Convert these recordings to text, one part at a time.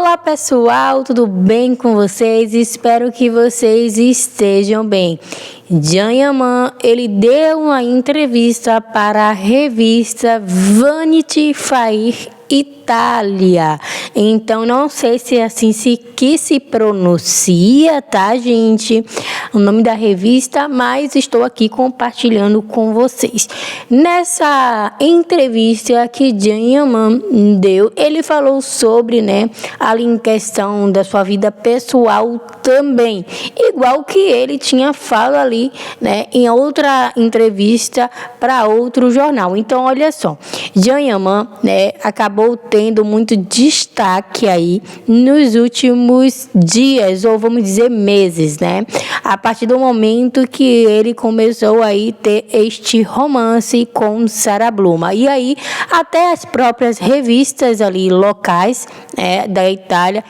Olá pessoal, tudo bem com vocês? Espero que vocês estejam bem. Can Yaman, ele deu uma entrevista para a revista Vanity Fair Itália. Então, não sei se é assim que se pronuncia, tá, gente? O nome da revista, mas estou aqui compartilhando com vocês. Nessa entrevista que Can Yaman deu, ele falou sobre, ali em questão da sua vida pessoal também, igual que ele tinha falado ali, em outra entrevista para outro jornal. Então, olha só, Can Yaman, acabou tendo muito destaque aí nos últimos dias, ou vamos dizer meses, a partir do momento que ele começou aí ter este romance com Sara Bluma. E aí, até as próprias revistas ali locais, da Itália,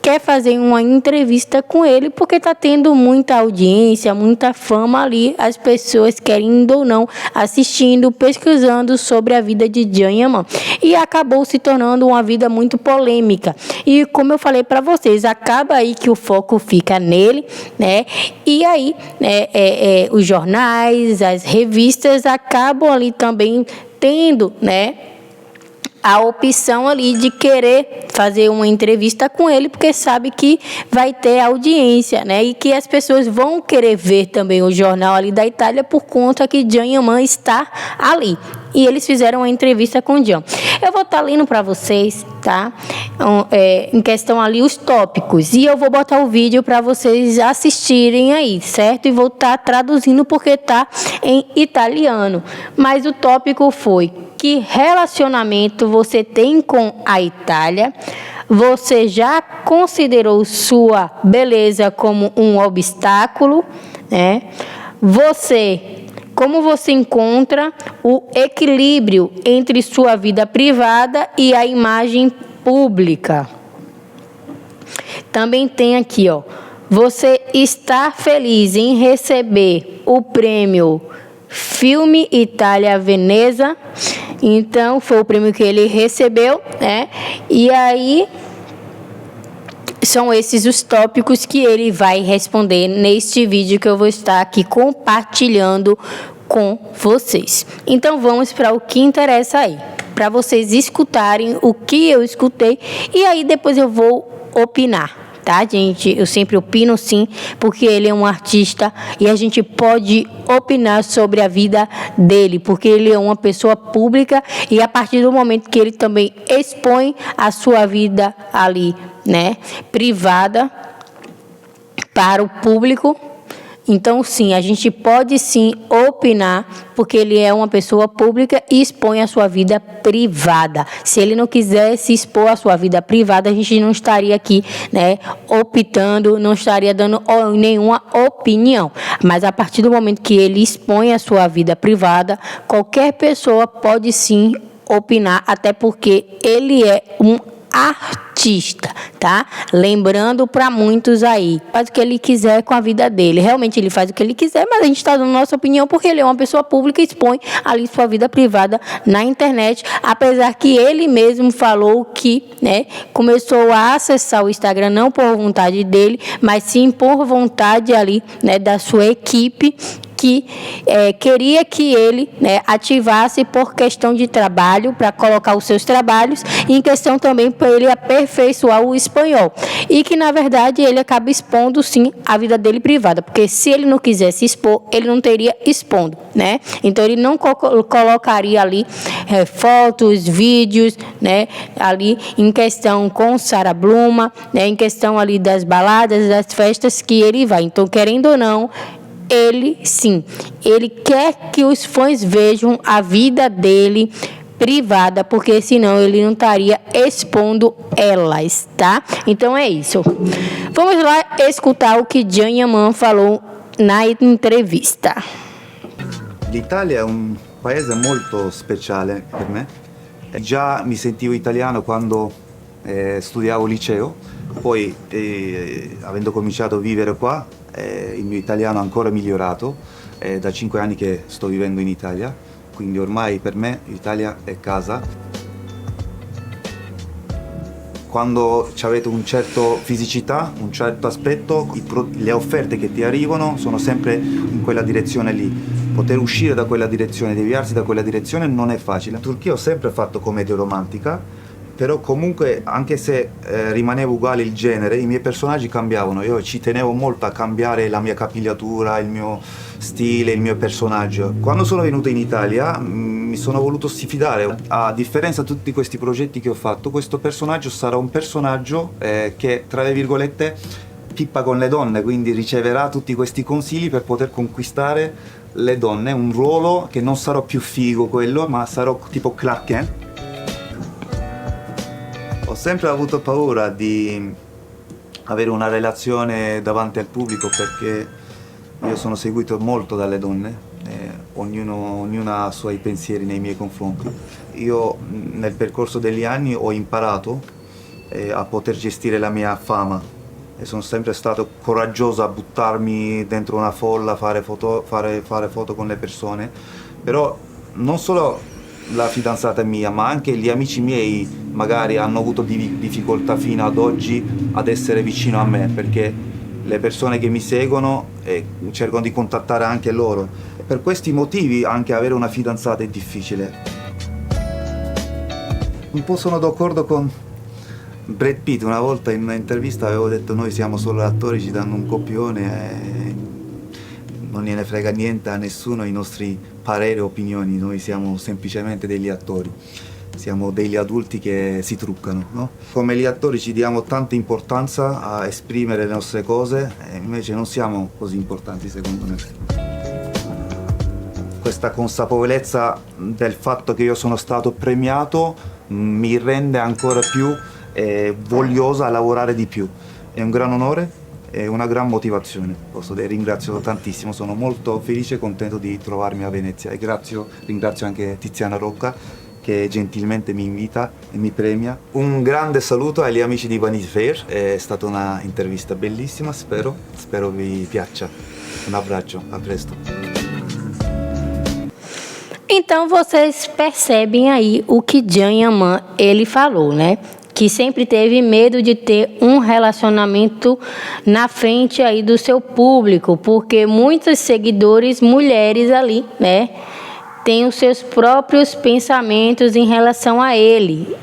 quer fazer uma entrevista com ele, porque está tendo muita audiência, muita fama ali, as pessoas querendo ou não, assistindo, pesquisando sobre a vida de Can Yaman. E acabou se tornando uma vida muito polêmica. E como eu falei para vocês, acaba aí que o foco fica nele, E aí, os jornais, as revistas acabam ali também tendo, a opção ali de querer fazer uma entrevista com ele, porque sabe que vai ter audiência, e que as pessoas vão querer ver também o jornal ali da Itália por conta que Can Yaman está ali. E eles fizeram uma entrevista com o Can. Eu vou estar lendo para vocês, tá? Em questão ali os tópicos. E eu vou botar o vídeo para vocês assistirem aí, certo? E vou estar traduzindo porque está em italiano. Mas o tópico foi: que relacionamento você tem com a Itália? Você já considerou sua beleza como um obstáculo? Como você encontra o equilíbrio entre sua vida privada e a imagem pública? Também tem aqui, você está feliz em receber o prêmio Filme Itália Veneza? Então, foi o prêmio que ele recebeu, E aí, são esses os tópicos que ele vai responder neste vídeo que eu vou estar aqui compartilhando com vocês. Então, vamos para o que interessa aí, para vocês escutarem o que eu escutei e aí depois eu vou opinar. Tá, gente? Eu sempre opino sim, porque ele é um artista e a gente pode opinar sobre a vida dele, porque ele é uma pessoa pública e a partir do momento que ele também expõe a sua vida ali, privada para o público. Então, sim, a gente pode sim opinar, porque ele é uma pessoa pública e expõe a sua vida privada. Se ele não quisesse expor a sua vida privada, a gente não estaria aqui, optando, não estaria dando nenhuma opinião. Mas a partir do momento que ele expõe a sua vida privada, qualquer pessoa pode sim opinar, até porque ele é um artista, tá? Lembrando para muitos aí, faz o que ele quiser com a vida dele. Realmente ele faz o que ele quiser, mas a gente está dando nossa opinião porque ele é uma pessoa pública e expõe ali sua vida privada na internet, apesar que ele mesmo falou que, começou a acessar o Instagram não por vontade dele, mas sim por vontade ali, da sua equipe, que queria que ele ativasse por questão de trabalho, para colocar os seus trabalhos, e em questão também para ele aperfeiçoar o espanhol. E que, na verdade, ele acaba expondo, sim, a vida dele privada, porque se ele não quisesse expor, ele não teria expondo, Então, ele não colocaria ali fotos, vídeos, ali em questão com Sara Bluma, em questão ali das baladas, das festas que ele vai. Então, querendo ou não, ele sim, ele quer que os fãs vejam a vida dele privada, porque senão ele não estaria expondo elas, tá? Então é isso. Vamos lá escutar o que Can Yaman falou na entrevista. L'Italia è un paese molto speciale per me. Già mi sentivo italiano quando studiavo al liceo, poi avendo cominciato a vivere qua, il mio italiano ha ancora migliorato, è da 5 anni che sto vivendo in Italia, quindi ormai per me l'Italia è casa. quando avete un certo fisicità, un certo aspetto, le offerte che ti arrivano sono sempre in quella direzione lì. Poter uscire da quella direzione, deviarsi da quella direzione non è facile. In Turchia ho sempre fatto commedia romantica, però comunque anche se rimanevo uguale il genere, i miei personaggi cambiavano. Io ci tenevo molto a cambiare la mia capigliatura, il mio stile, il mio personaggio. Quando sono venuto in Italia mi sono voluto sfidare. A differenza di tutti questi progetti che ho fatto, questo personaggio sarà un personaggio che, tra le virgolette, pippa con le donne, quindi riceverà tutti questi consigli per poter conquistare le donne. Un ruolo che non sarò più figo quello, ma sarò tipo Clark Kent. Ho sempre avuto paura di avere una relazione davanti al pubblico perché io sono seguito molto dalle donne, ognuna ha i suoi pensieri nei miei confronti. Io nel percorso degli anni ho imparato a poter gestire la mia fama e sono sempre stato coraggioso a buttarmi dentro una folla, fare foto con le persone, però non solo la fidanzata mia, ma anche gli amici miei magari hanno avuto difficoltà fino ad oggi ad essere vicino a me, perché le persone che mi seguono cercano di contattare anche loro. Per questi motivi anche avere una fidanzata è difficile. Un po' sono d'accordo con Brad Pitt. Una volta in un'intervista avevo detto: noi siamo solo attori, ci danno un copione, non gliene frega niente a nessuno i nostri pareri o opinioni, noi siamo semplicemente degli attori, siamo degli adulti che si truccano, no? Come gli attori ci diamo tanta importanza a esprimere le nostre cose e invece non siamo così importanti secondo me. Questa consapevolezza del fatto che io sono stato premiato mi rende ancora più vogliosa a lavorare di più. È un gran onore. È una gran motivazione, ringrazio tantissimo, sono molto felice e contento di trovarmi a Venezia e ringrazio anche Tiziana Rocca che gentilmente mi invita e mi premia. Un grande saluto agli amici di Vanity Fair, è stata una intervista bellissima, spero vi piaccia. Um abraço, a presto. Então vocês percebem aí o que Can Yaman ele falou, né? Que sempre teve medo de ter um relacionamento na frente aí do seu público, porque muitos seguidores, mulheres ali, né, têm os seus próprios pensamentos em relação a ele.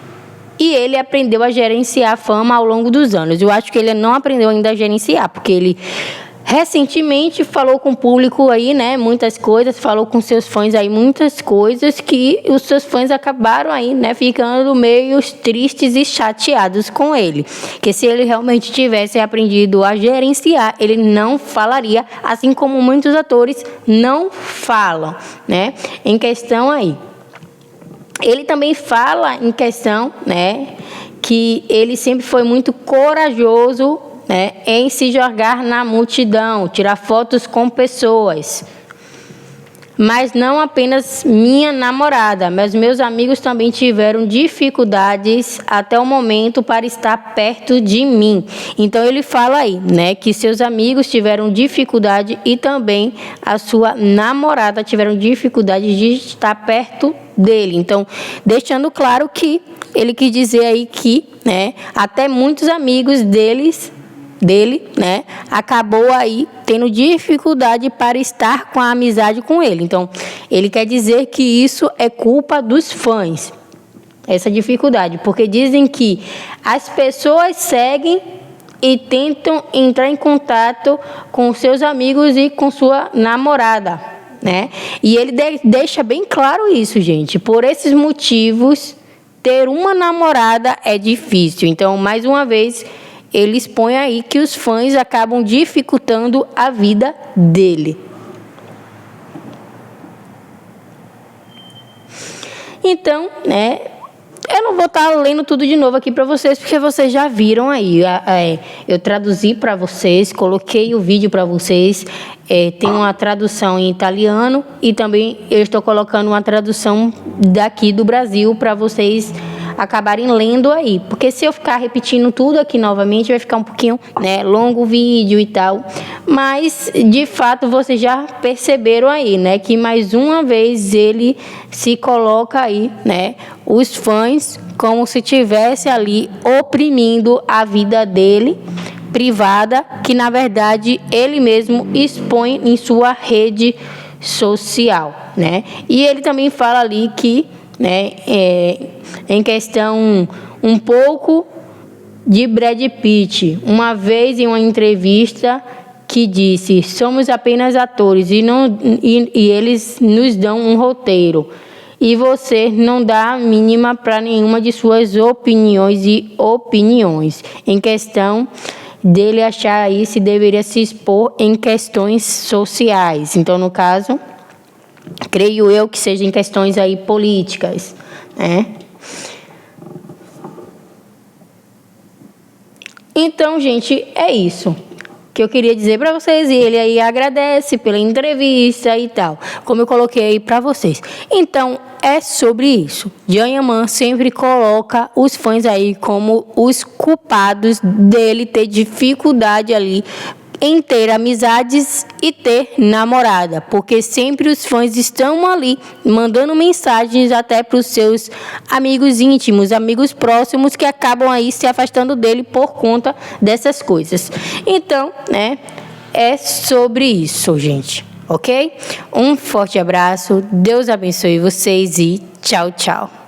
E ele aprendeu a gerenciar a fama ao longo dos anos. Eu acho que ele não aprendeu ainda a gerenciar, porque ele recentemente falou com o público aí, né, muitas coisas, falou com seus fãs aí muitas coisas que os seus fãs acabaram aí, né, ficando meio tristes e chateados com ele. Que se ele realmente tivesse aprendido a gerenciar, ele não falaria, assim como muitos atores não falam, né, em questão aí. Ele também fala em questão, né, que ele sempre foi muito corajoso, né, em se jogar na multidão, tirar fotos com pessoas. Mas não apenas minha namorada, mas meus amigos também tiveram dificuldades até o momento para estar perto de mim. Então ele fala aí, né, que seus amigos tiveram dificuldade e também a sua namorada tiveram dificuldade de estar perto dele. Então, deixando claro que ele quis dizer aí que, né, até muitos amigos dele, né, acabou aí tendo dificuldade para estar com a amizade com ele. Então, ele quer dizer que isso é culpa dos fãs, essa dificuldade, porque dizem que as pessoas seguem e tentam entrar em contato com seus amigos e com sua namorada, né? E ele deixa bem claro isso, gente. Por esses motivos, ter uma namorada é difícil. Então, mais uma vez, ele expõe aí que os fãs acabam dificultando a vida dele. Então, né, eu não vou estar lendo tudo de novo aqui para vocês, porque vocês já viram aí. Eu traduzi para vocês, coloquei o vídeo para vocês. Tem uma tradução em italiano e também eu estou colocando uma tradução daqui do Brasil para vocês acabarem lendo aí, porque se eu ficar repetindo tudo aqui novamente vai ficar um pouquinho, né, longo o vídeo e tal, mas de fato vocês já perceberam aí, né, que mais uma vez ele se coloca aí, né, os fãs como se tivesse ali oprimindo a vida dele privada, que na verdade ele mesmo expõe em sua rede social, né? E ele também fala ali que, né, em questão um pouco de Brad Pitt, uma vez em uma entrevista que disse: somos apenas atores e eles nos dão um roteiro e você não dá a mínima para nenhuma de suas opiniões em questão dele achar aí se deveria se expor em questões sociais. Então, no caso, creio eu que seja em questões aí políticas, né? Então, gente, é isso que eu queria dizer para vocês. E ele aí agradece pela entrevista e tal, como eu coloquei aí para vocês. Então, é sobre isso. Janyaman sempre coloca os fãs aí como os culpados dele ter dificuldade ali em ter amizades e ter namorada, porque sempre os fãs estão ali mandando mensagens até para os seus amigos íntimos, amigos próximos, que acabam aí se afastando dele por conta dessas coisas. Então, né, é sobre isso, gente, ok? Um forte abraço, Deus abençoe vocês e tchau, tchau.